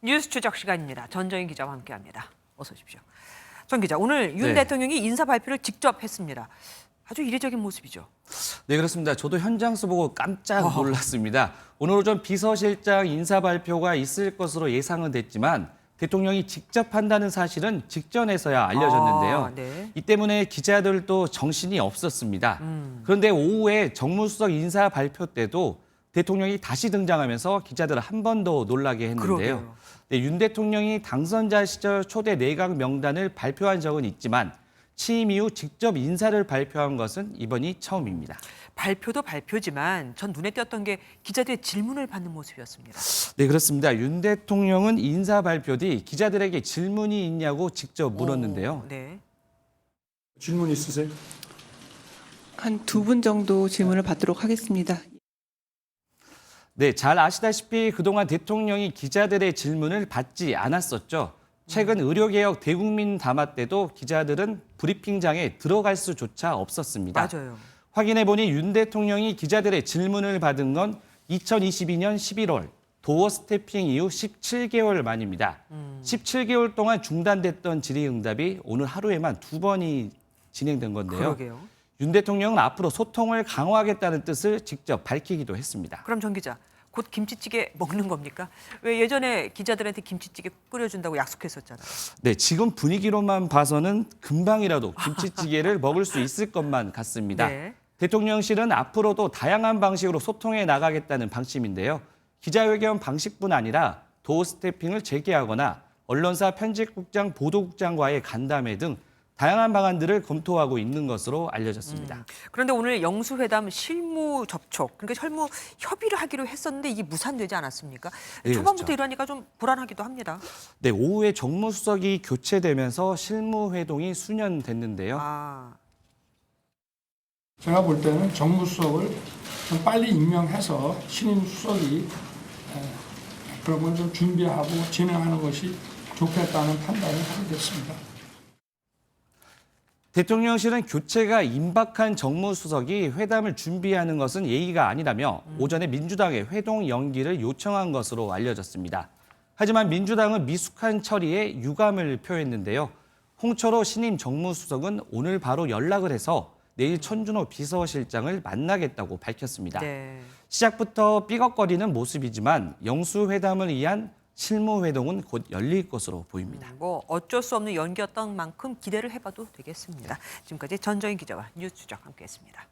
뉴스 추적 시간입니다. 전정인 기자와 함께합니다. 어서 오십시오. 전 기자, 오늘 윤 네. 대통령이 인사 발표를 직접 했습니다. 아주 이례적인 모습이죠. 네, 그렇습니다. 저도 현장에서 보고 깜짝 놀랐습니다. 오늘 오전 비서실장 인사 발표가 있을 것으로 예상은 됐지만 대통령이 직접 한다는 사실은 직전에서야 알려졌는데요. 네. 이 때문에 기자들도 정신이 없었습니다. 그런데 오후에 정무수석 인사 발표 때도 대통령이 다시 등장하면서 기자들을 한 번 더 놀라게 했는데요. 그러게요. 네, 윤 대통령이 당선자 시절 초대 내각 명단을 발표한 적은 있지만 취임 이후 직접 인사를 발표한 것은 이번이 처음입니다. 발표도 발표지만 전 눈에 띄었던 게 기자들의 질문을 받는 모습이었습니다. 네, 그렇습니다. 윤 대통령은 인사 발표 뒤 기자들에게 질문이 있냐고 직접 물었는데요. 네. 질문 있으세요? 한 두 분 정도 질문을 받도록 하겠습니다. 네, 잘 아시다시피 그동안 대통령이 기자들의 질문을 받지 않았었죠. 최근 의료개혁 대국민 담화 때도 기자들은 브리핑장에 들어갈 수조차 없었습니다. 맞아요. 확인해보니 윤 대통령이 기자들의 질문을 받은 건 2022년 11월 도어 스태핑 이후 17개월 만입니다. 17개월 동안 중단됐던 질의응답이 오늘 하루에만 2번이 진행된 건데요. 그러게요. 윤 대통령은 앞으로 소통을 강화하겠다는 뜻을 직접 밝히기도 했습니다. 그럼 전 기자, 곧 김치찌개 먹는 겁니까? 왜 예전에 기자들한테 김치찌개 끓여준다고 약속했었잖아요. 네, 지금 분위기로만 봐서는 금방이라도 김치찌개를 먹을 수 있을 것만 같습니다. 네. 대통령실은 앞으로도 다양한 방식으로 소통해 나가겠다는 방침인데요. 기자회견 방식뿐 아니라 도어 스태핑을 재개하거나 언론사 편집국장, 보도국장과의 간담회 등 다양한 방안들을 검토하고 있는 것으로 알려졌습니다. 그런데 오늘 영수회담 실무 접촉, 그러니까 실무 협의를 하기로 했었는데 이게 무산되지 않았습니까? 네, 초반부터 그렇죠. 이러니까 좀 불안하기도 합니다. 네, 오후에 정무수석이 교체되면서 실무회동이 수년됐는데요. 제가 볼 때는 정무수석을 좀 빨리 임명해서 신임 수석이 그런 걸 좀 준비하고 진행하는 것이 좋겠다는 판단을 하게 됐습니다. 대통령실은 교체가 임박한 정무수석이 회담을 준비하는 것은 예의가 아니라며 오전에 민주당의 회동 연기를 요청한 것으로 알려졌습니다. 하지만 민주당은 미숙한 처리에 유감을 표했는데요. 홍철호 신임 정무수석은 오늘 바로 연락을 해서 내일 천준호 비서실장을 만나겠다고 밝혔습니다. 네. 시작부터 삐걱거리는 모습이지만 영수회담을 위한 실무회동은 곧 열릴 것으로 보입니다. 뭐 어쩔 수 없는 연기였던 만큼 기대를 해봐도 되겠습니다. 지금까지 전정인 기자와 뉴스 추적 함께했습니다.